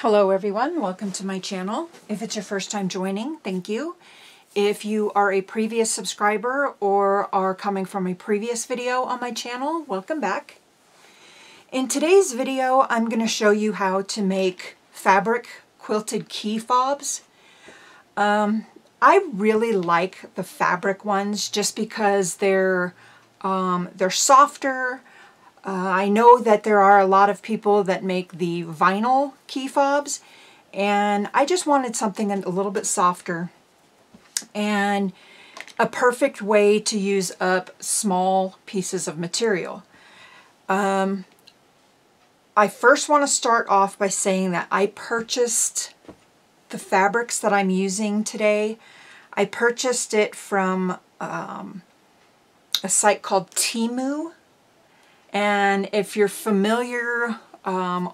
Hello everyone, welcome to my channel. If it's your first time joining, thank you. If you are a previous subscriber or are coming from a previous video on my channel, welcome back. In today's video, I'm going to show you how to make fabric quilted key fobs. I really like the fabric ones just because they're softer. I know that there are a lot of people that make the vinyl key fobs, and I just wanted something a little bit softer and a perfect way to use up small pieces of material. I first want to start off by saying that I purchased the fabrics that I'm using today. I purchased it from a site called Temu. And if you're familiar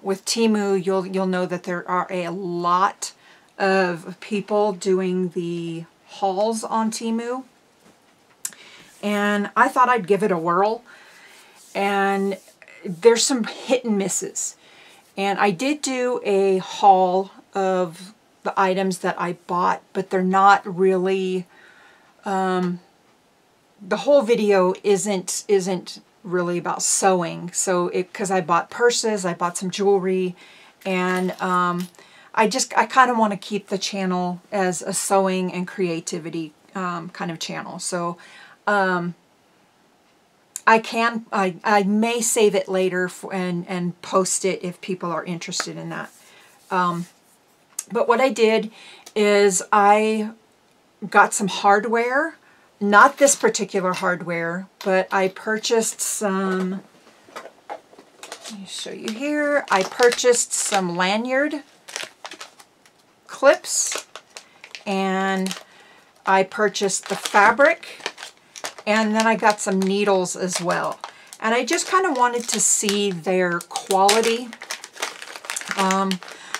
with Temu, you'll know that there are a lot of people doing the hauls on Temu. And I thought I'd give it a whirl. And there's some hit and misses. And I did do a haul of the items that I bought, but they're not really, the whole video isn't really about sewing. So because I bought purses, I bought some jewelry, and I kind of want to keep the channel as a sewing and creativity kind of channel. So I may save it later and post it if people are interested in that. But what I did is I got some hardware. Not this particular hardware, but I purchased some, let me show you here. I purchased some lanyard clips, and I purchased the fabric, and then I got some needles as well. And I just kind of wanted to see their quality.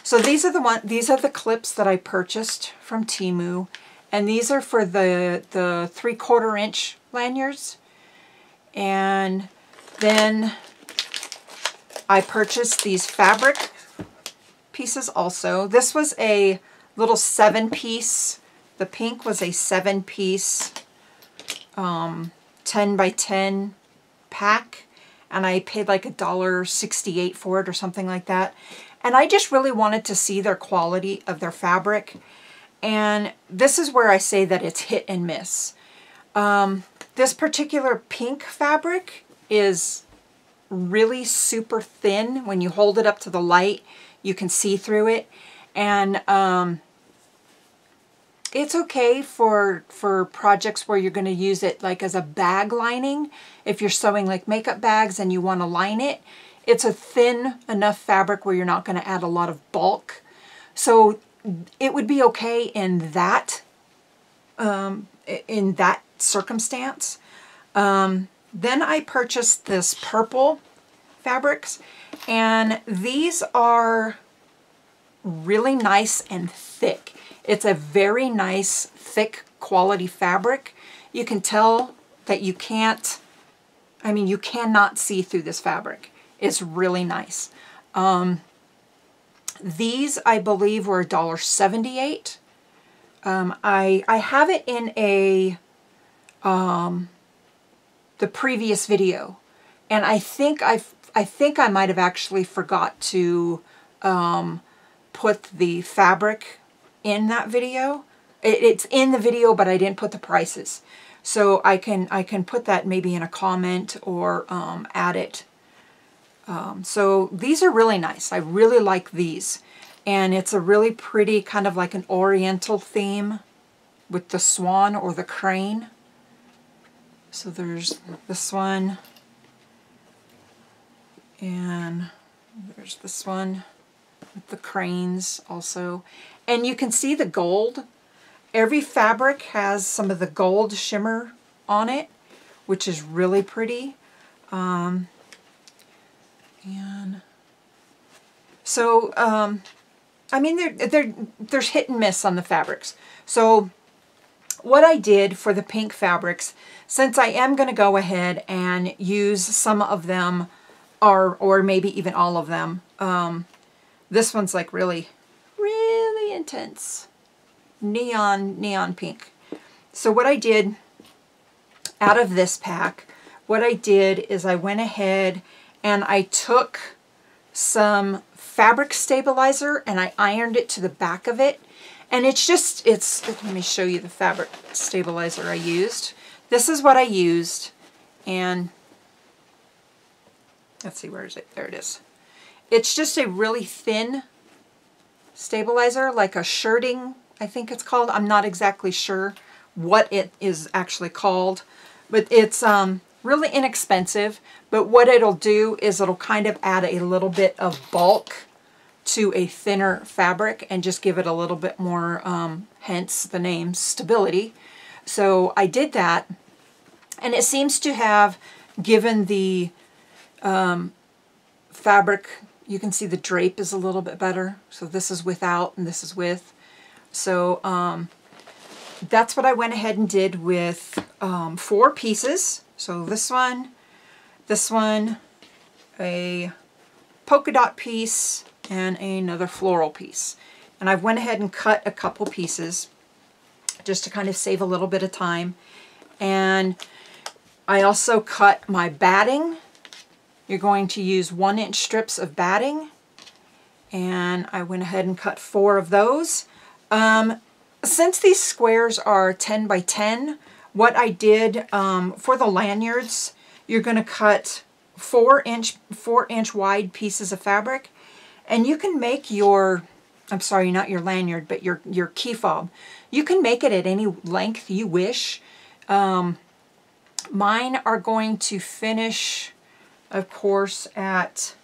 So these are the clips that I purchased from Temu. And these are for the 3/4 inch lanyards. And then I purchased these fabric pieces also. This was a little 7-piece. The pink was a 7-piece 10 by 10 pack. And I paid like $1.68 for it or something like that. And I just really wanted to see their quality of their fabric. And this is where I say that it's hit and miss. This particular pink fabric is really super thin. When you hold it up to the light, you can see through it. And it's okay for projects where you're going to use it like as a bag lining. If you're sewing like makeup bags and you want to line it, it's a thin enough fabric where you're not going to add a lot of bulk. So it would be okay in that circumstance. Then I purchased this purple fabrics, and these are really nice and thick. It's a very nice thick quality fabric. You can tell that you cannot see through this fabric. It's really nice. These, I believe, were $1.78. I have it in the previous video, and I think I might have actually forgot to put the fabric in that video. It's in the video, but I didn't put the prices. So I can put that maybe in a comment or add it. So these are really nice. I really like these. And it's a really pretty kind of like an oriental theme with the swan or the crane. So there's this one. And there's this one with the cranes also. And you can see the gold. Every fabric has some of the gold shimmer on it, which is really pretty. And so, I mean, there's hit and miss on the fabrics. So what I did for the pink fabrics, since I am going to go ahead and use some of them, or maybe even all of them, this one's like really intense neon pink. So what I did out of this pack, what I did is I went ahead and I took some fabric stabilizer and I ironed it to the back of it. And it's let me show you the fabric stabilizer I used. This is what I used, and let's see, where is it? There it is. It's just a really thin stabilizer, like a shirting, I think it's called. I'm not exactly sure what it is actually called, but it's really inexpensive. But what it'll do is it'll kind of add a little bit of bulk to a thinner fabric and just give it a little bit more, hence the name, stability. So I did that, and it seems to have given the fabric, you can see the drape is a little bit better. So this is without and this is with. So that's what I went ahead and did with 4 pieces. So this one, a polka dot piece, and another floral piece. And I went ahead and cut a couple pieces just to kind of save a little bit of time. And I also cut my batting. You're going to use 1-inch strips of batting, and I went ahead and cut 4 of those. Since these squares are 10 by 10, what I did for the lanyards, you're going to cut 4-inch wide pieces of fabric, and you can make your, I'm sorry, not your lanyard, but your key fob. You can make it at any length you wish. Mine are going to finish, of course, at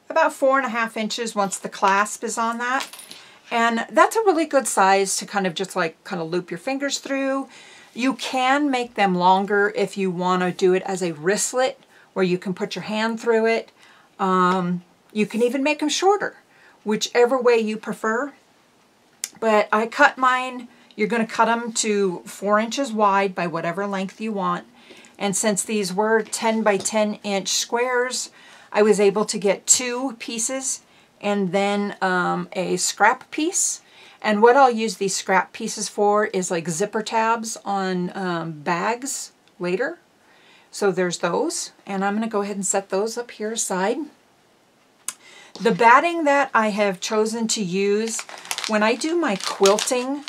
about 4.5 inches once the clasp is on that. And that's a really good size to kind of just like kind of loop your fingers through. You can make them longer if you want to do it as a wristlet where you can put your hand through it. You can even make them shorter, whichever way you prefer. But I cut mine, you're going to cut them to 4 inches wide by whatever length you want. And since these were 10 by 10 inch squares, I was able to get 2 pieces and then a scrap piece. And what I'll use these scrap pieces for is like zipper tabs on bags later. So there's those, and I'm going to go ahead and set those up here aside. The batting that I have chosen to use, when I do my quilting,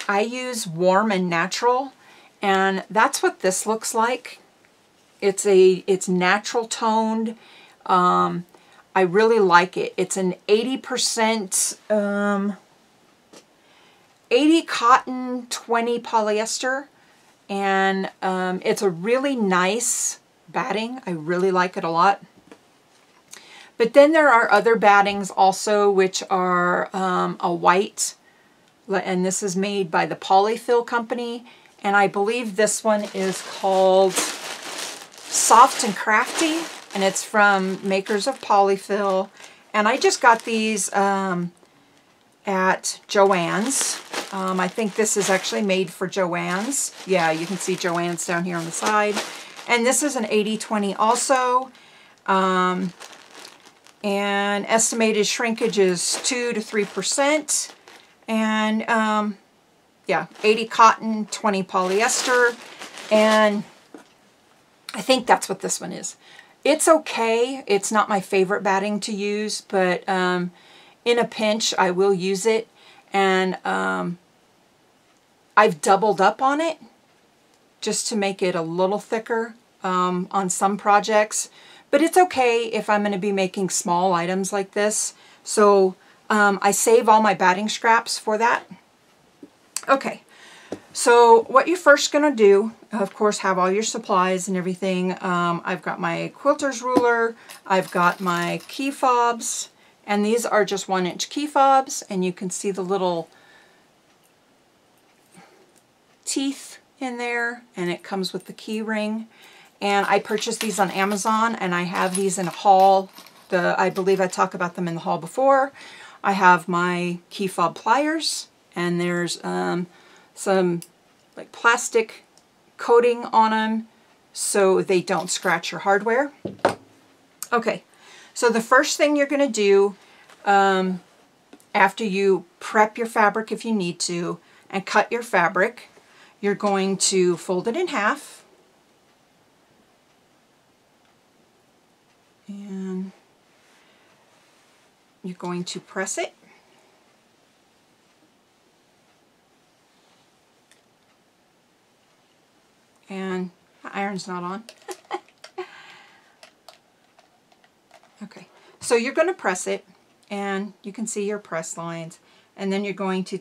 I use Warm and Natural, and that's what this looks like. It's natural toned. I really like it. It's an 80% 80 cotton, 20 polyester, and it's a really nice batting. I really like it a lot. But then there are other battings also, which are a white, and this is made by the Polyfill company, and I believe this one is called Soft and Crafty, and it's from makers of Polyfill. And I just got these at Joann's. I think this is actually made for Joann's. Yeah, you can see Joann's down here on the side. And this is an 80-20 also. And estimated shrinkage is 2 to 3%. And yeah, 80 cotton, 20 polyester. And I think that's what this one is. It's okay. It's not my favorite batting to use, but in a pinch, I will use it. And I've doubled up on it just to make it a little thicker on some projects. But it's okay if I'm going to be making small items like this. So I save all my batting scraps for that. Okay, so what you're first going to do, of course, have all your supplies and everything. I've got my quilter's ruler. I've got my key fobs. And these are just 1-inch key fobs. And you can see the little teeth in there. And it comes with the key ring. And I purchased these on Amazon, and I have these in a haul. I believe I talked about them in the haul before. I have my key fob pliers, and there's some like plastic coating on them so they don't scratch your hardware. Okay, so the first thing you're going to do after you prep your fabric if you need to and cut your fabric, you're going to fold it in half. And you're going to press it. And the iron's not on. Okay, so you're going to press it, and you can see your press lines, and then you're going to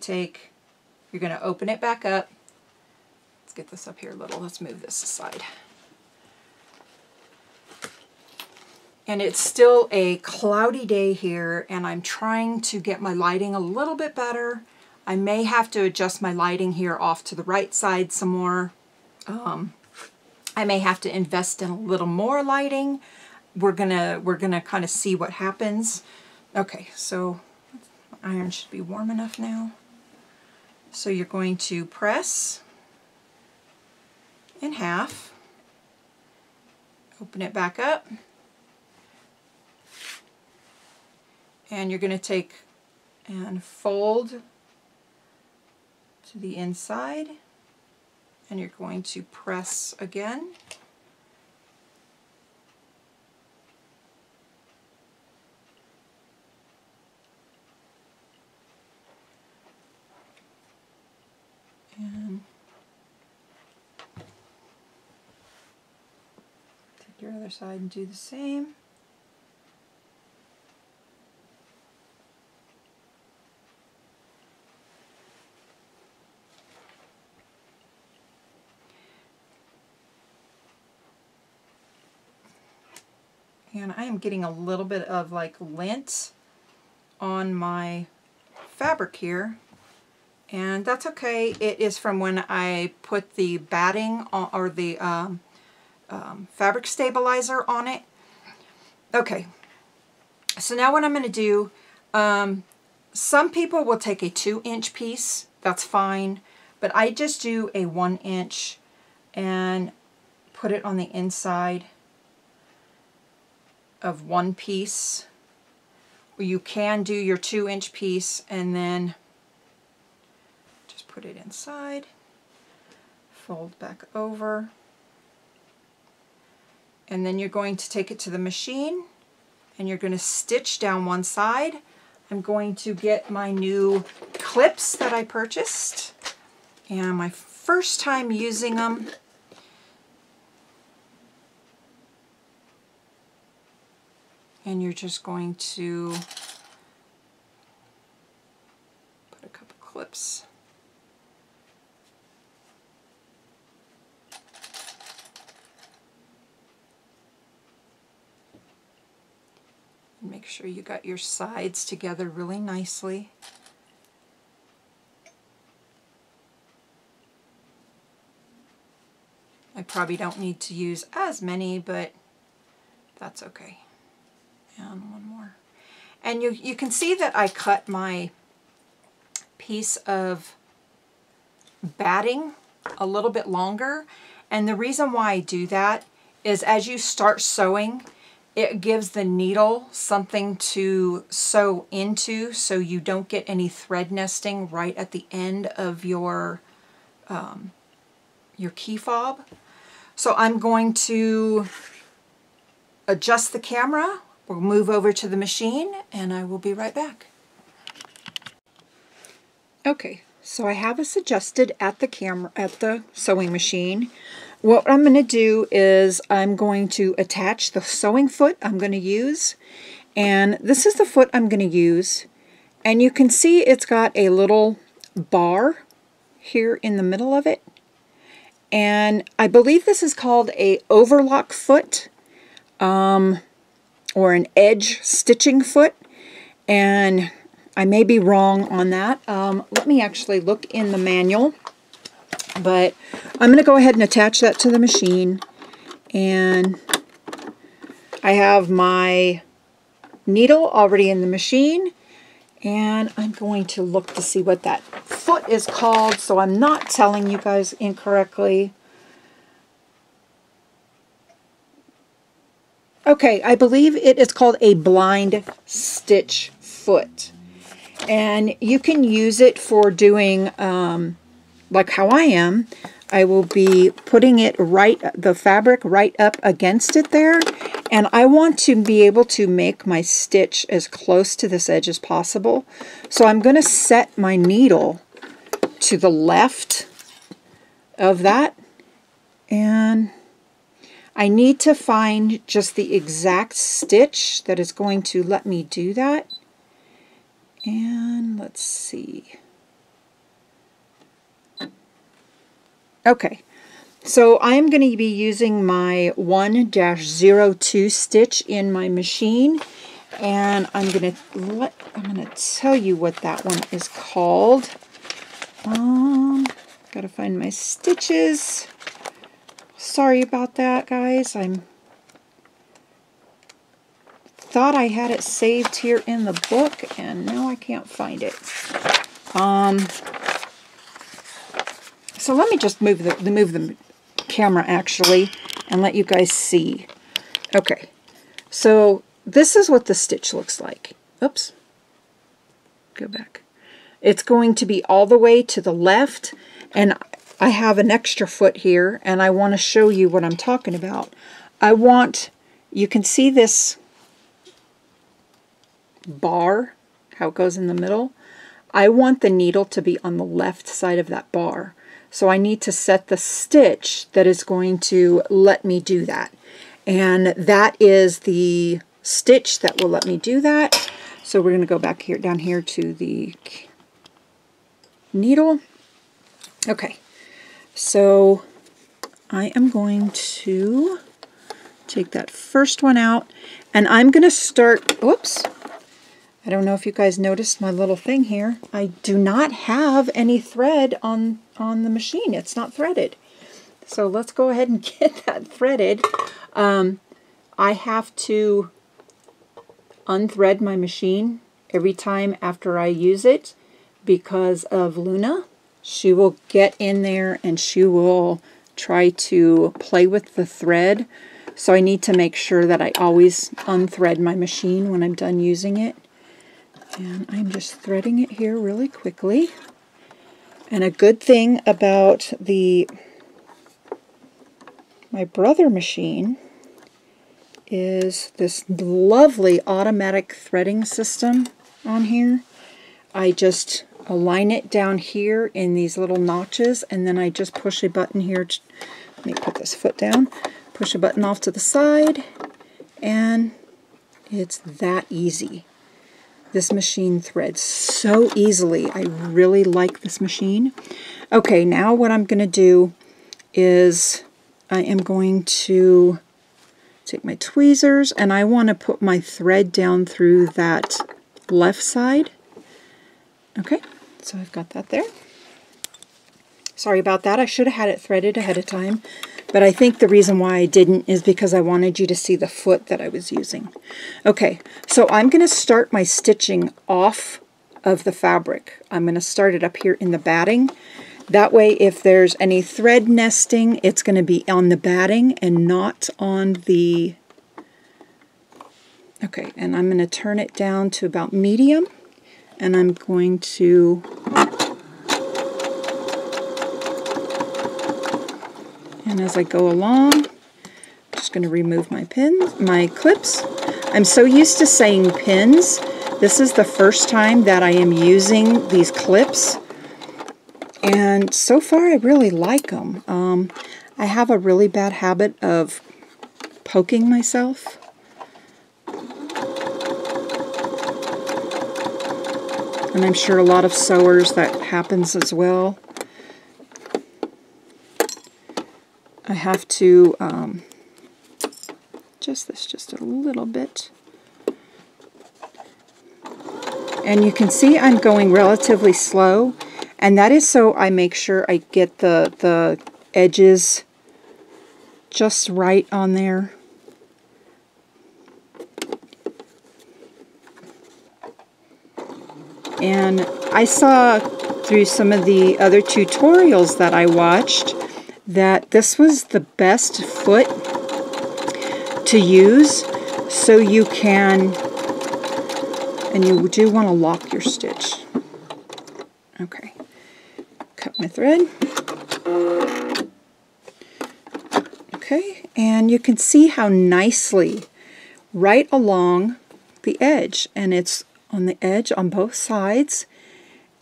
open it back up. Let's get this up here a little. Let's move this aside. And it's still a cloudy day here, and I'm trying to get my lighting a little bit better. I may have to adjust my lighting here off to the right side some more. I may have to invest in a little more lighting. We're gonna kind of see what happens. Okay, so my iron should be warm enough now. So you're going to press in half, open it back up, and you're going to take and fold to the inside, and you're going to press again. And take your other side and do the same. And I am getting a little bit of like lint on my fabric here. And that's okay. It is from when I put the batting on, or the fabric stabilizer on it. Okay, so now what I'm going to do, some people will take a 2-inch piece. That's fine. But I just do a 1-inch and put it on the inside of one piece. Or you can do your 2-inch piece and then put it inside, fold back over, and then you're going to take it to the machine and you're going to stitch down one side. I'm going to get my new clips that I purchased, and my first time using them. And you're just going to put a couple clips. Make sure you got your sides together really nicely. I probably don't need to use as many, but that's okay. And one more. And you can see that I cut my piece of batting a little bit longer. And the reason why I do that is as you start sewing, it gives the needle something to sew into so you don't get any thread nesting right at the end of your key fob. So I'm going to adjust the camera. We'll move over to the machine and I will be right back. Okay, so I have this adjusted at the sewing machine. What I'm going to do is I'm going to attach the sewing foot I'm going to use, and this is the foot I'm going to use, and you can see it's got a little bar here in the middle of it, and I believe this is called a overlock foot or an edge stitching foot, and I may be wrong on that. Let me actually look in the manual. But I'm going to go ahead and attach that to the machine, and I have my needle already in the machine, and I'm going to look to see what that foot is called so I'm not telling you guys incorrectly. Okay, I believe it is called a blind stitch foot. And you can use it for doing, like how I am. I will be putting it the fabric right up against it there. And I want to be able to make my stitch as close to this edge as possible. So I'm going to set my needle to the left of that. And I need to find just the exact stitch that is going to let me do that. And let's see. Okay, so I'm going to be using my 1-02 stitch in my machine, and I'm going to tell you what that one is called. Gotta find my stitches. Sorry about that, guys. I thought I had it saved here in the book, and now I can't find it. So let me just move the camera actually and let you guys see. Okay, so this is what the stitch looks like. Oops, go back. It's going to be all the way to the left, and I have an extra foot here, and I want to show you what I'm talking about. You can see this bar, how it goes in the middle. I want the needle to be on the left side of that bar. So I need to set the stitch that is going to let me do that. And that is the stitch that will let me do that. So we're going to go back here, down here to the needle. Okay, so I am going to take that first one out, and I'm going to start, whoops, I don't know if you guys noticed my little thing here. I do not have any thread on the machine. It's not threaded. So let's go ahead and get that threaded. I have to unthread my machine every time after I use it because of Luna. She will get in there and she will try to play with the thread. So I need to make sure that I always unthread my machine when I'm done using it. And I'm just threading it here really quickly. And a good thing about my Brother machine is this lovely automatic threading system on here. I just align it down here in these little notches, and then I just push a button here. Let me put this foot down. Push a button off to the side, and it's that easy. This machine threads so easily. I really like this machine. Okay, now what I'm going to do is I am going to take my tweezers, and I want to put my thread down through that left side. Okay, so I've got that there. Sorry about that. I should have had it threaded ahead of time. But I think the reason why I didn't is because I wanted you to see the foot that I was using. Okay, so I'm going to start my stitching off of the fabric. I'm going to start it up here in the batting. That way, if there's any thread nesting, it's going to be on the batting and not on the... Okay, and I'm going to turn it down to about medium, and I'm going to... And as I go along, I'm just going to remove my clips. I'm so used to saying pins. This is the first time that I am using these clips. And so far I really like them. I have a really bad habit of poking myself. And I'm sure a lot of sewers that happens as well. I have to adjust this just a little bit. And you can see I'm going relatively slow, and that is so I make sure I get the edges just right on there. And I saw through some of the other tutorials that I watched that this was the best foot to use, so you can, and you do want to lock your stitch. Okay, cut my thread. Okay, and you can see how nicely right along the edge, and it's on the edge on both sides.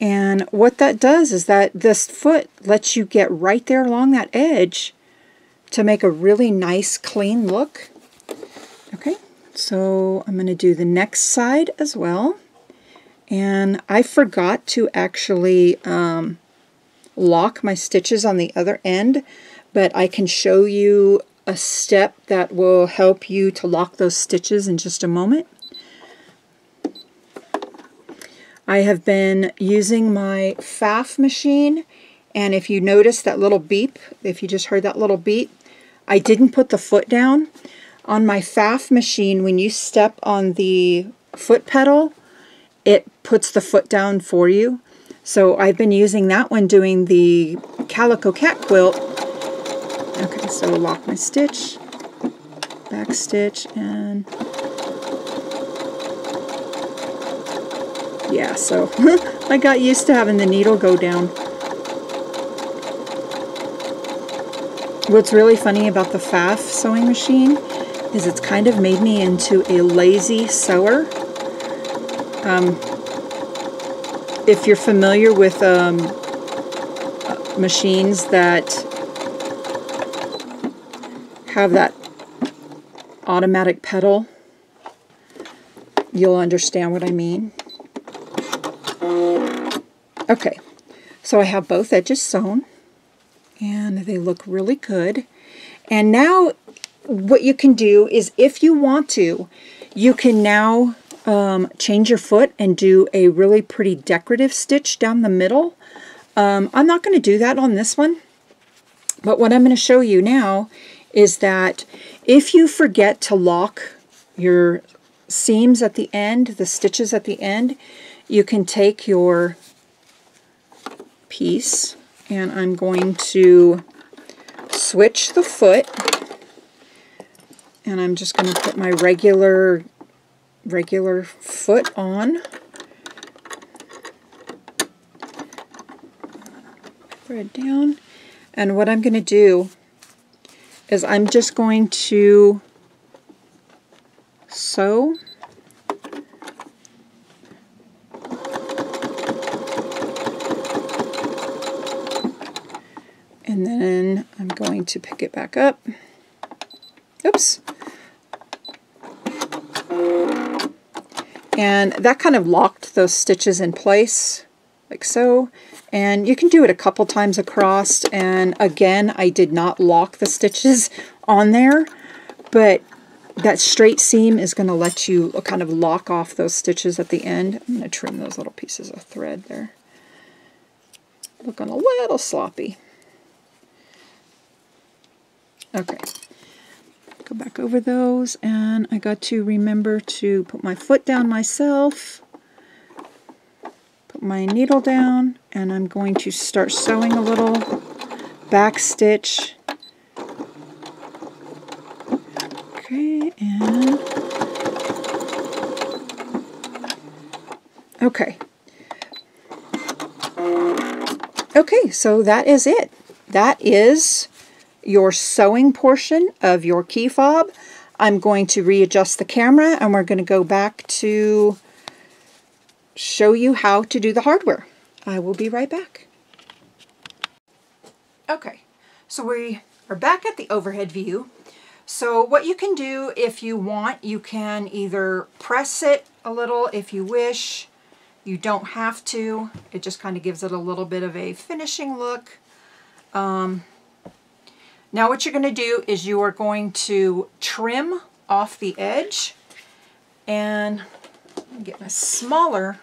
And what that does is that this foot lets you get right there along that edge to make a really nice clean look. Okay, so I'm going to do the next side as well. And I forgot to actually lock my stitches on the other end, but I can show you a step that will help you to lock those stitches in just a moment. I have been using my FAF machine, and if you notice that little beep, if you just heard that little beep, I didn't put the foot down. On my FAF machine, when you step on the foot pedal, it puts the foot down for you. So I've been using that one doing the Calico Cat quilt. Okay, so lock my stitch, back stitch, and yeah, so I got used to having the needle go down. What's really funny about the FAF sewing machine is it's kind of made me into a lazy sewer. If you're familiar with machines that have that automatic pedal, you'll understand what I mean. Okay, so I have both edges sewn, and they look really good. And now what you can do is, if you want to, you can now change your foot and do a really pretty decorative stitch down the middle. I'm not going to do that on this one, but what I'm going to show you now is that if you forget to lock your seams at the end, the stitches at the end, you can take your piece, and I'm going to switch the foot, and I'm just going to put my regular foot on, thread down, and what I'm going to do is I'm just going to sew and then I'm going to pick it back up. Oops. And that kind of locked those stitches in place, like so. And you can do it a couple times across. And again, I did not lock the stitches on there, but that straight seam is going to let you kind of lock off those stitches at the end. I'm going to trim those little pieces of thread there. Looking a little sloppy. Okay. Go back over those, and I got to remember to put my foot down myself, put my needle down, and I'm going to start sewing a little back stitch. Okay, and okay. Okay, so that is it. That is your sewing portion of your key fob. I'm going to readjust the camera, and we're going to go back to show you how to do the hardware. I will be right back. Okay, so we are back at the overhead view. So what you can do if you want, you can either press it a little if you wish. You don't have to. It just kind of gives it a little bit of a finishing look. Now what you're going to do is you are going to trim off the edge, and I'm getting a smaller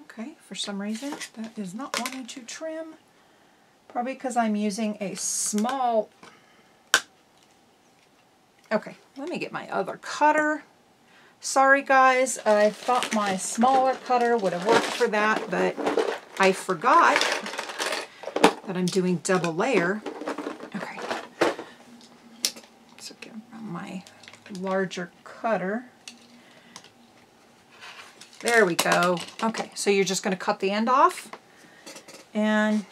okay, for some reason that is not wanting to trim, probably because I'm using a small. Okay, let me get my other cutter. Sorry guys, I thought my smaller cutter would have worked for that, but I forgot that I'm doing double layer. Okay, So get my larger cutter. There we go. Okay, so you're just going to cut the end off, and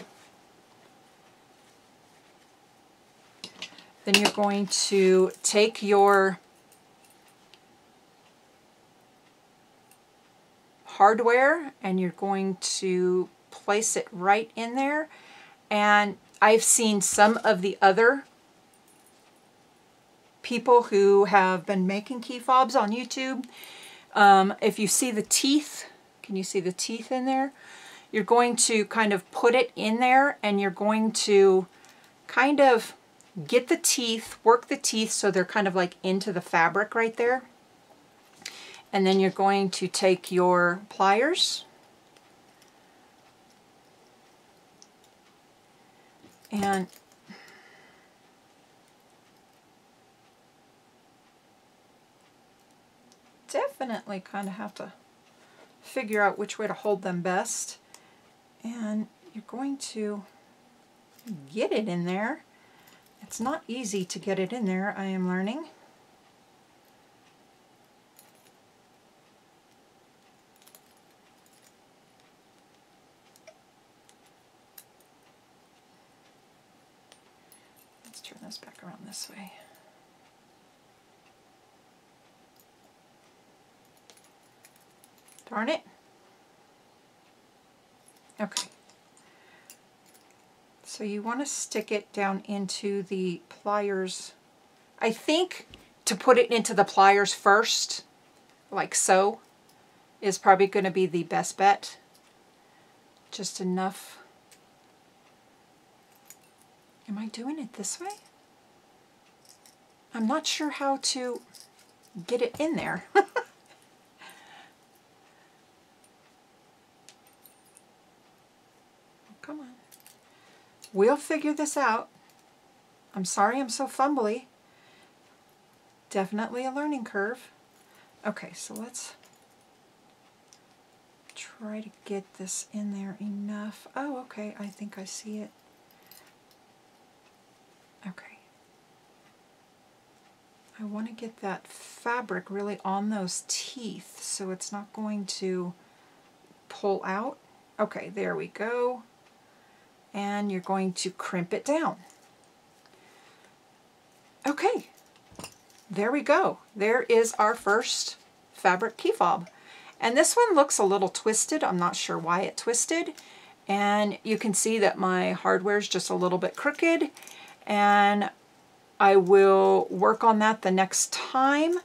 then you're going to take your hardware and you're going to place it right in there. And I've seen some of the other people who have been making key fobs on YouTube. If you see the teeth, can you see the teeth in there? You're going to kind of put it in there, and you're going to kind of get the teeth, work the teeth so they're kind of like into the fabric right there. And then you're going to take your pliers and definitely kind of have to figure out which way to hold them best. And you're going to get it in there. It's not easy to get it in there, I am learning. Let's turn this back around this way. Darn it. Okay. So you want to stick it down into the pliers. I think to put it into the pliers first, like so, is probably going to be the best bet. Just enough. Am I doing it this way? I'm not sure how to get it in there. Come on. We'll figure this out. I'm sorry I'm so fumbly. Definitely a learning curve. Okay, so let's try to get this in there enough. Oh, okay, I think I see it. Okay. I want to get that fabric really on those teeth so it's not going to pull out. Okay, there we go. And you're going to crimp it down. Okay, there we go. There is our first fabric key fob. And this one looks a little twisted. I'm not sure why it twisted. And you can see that my hardware is just a little bit crooked. And I will work on that the next time.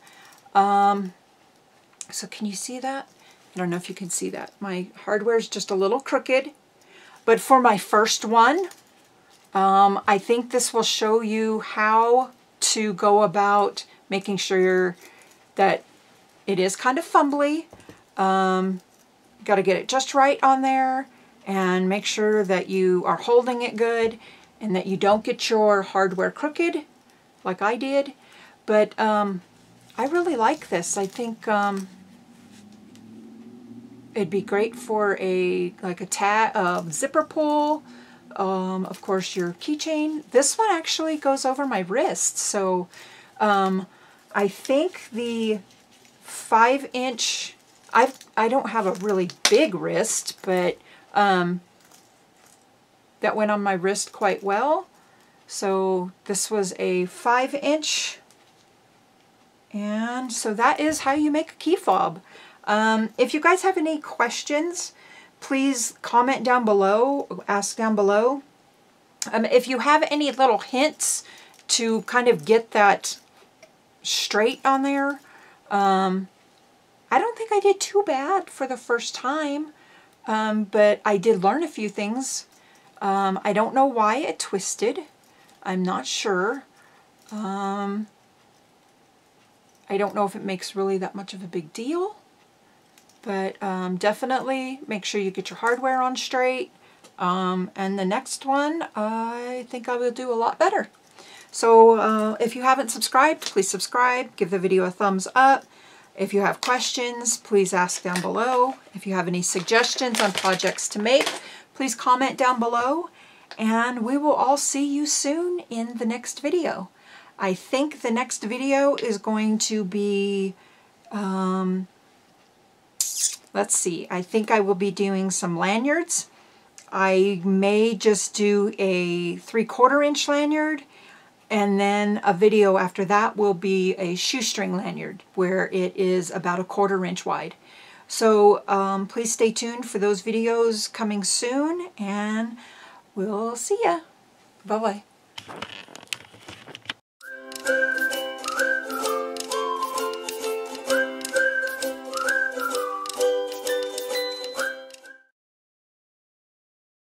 So can you see that? I don't know if you can see that. My hardware is just a little crooked. But for my first one, I think this will show you how to go about making sure that it is kind of fumbly. Got to get it just right on there and make sure that you are holding it good and that you don't get your hardware crooked like I did. But I really like this. I think it'd be great for a zipper pull. Of course, your keychain. This one actually goes over my wrist, so I think the 5-inch. I don't have a really big wrist, but that went on my wrist quite well. So this was a 5-inch, and so that is how you make a key fob. If you guys have any questions, please comment down below, ask down below. If you have any little hints to kind of get that straight on there, I don't think I did too bad for the first time, but I did learn a few things. I don't know why it twisted. I'm not sure. I don't know if it makes really that much of a big deal. But definitely make sure you get your hardware on straight. And the next one, I think I will do a lot better. So if you haven't subscribed, please subscribe. Give the video a thumbs up. If you have questions, please ask down below. If you have any suggestions on projects to make, please comment down below. And we will all see you soon in the next video. I think the next video is going to be, let's see, I think I will be doing some lanyards. I may just do a 3/4 inch lanyard, and then a video after that will be a shoestring lanyard where it is about a 1/4 inch wide. So please stay tuned for those videos coming soon, and we'll see ya. Bye-bye.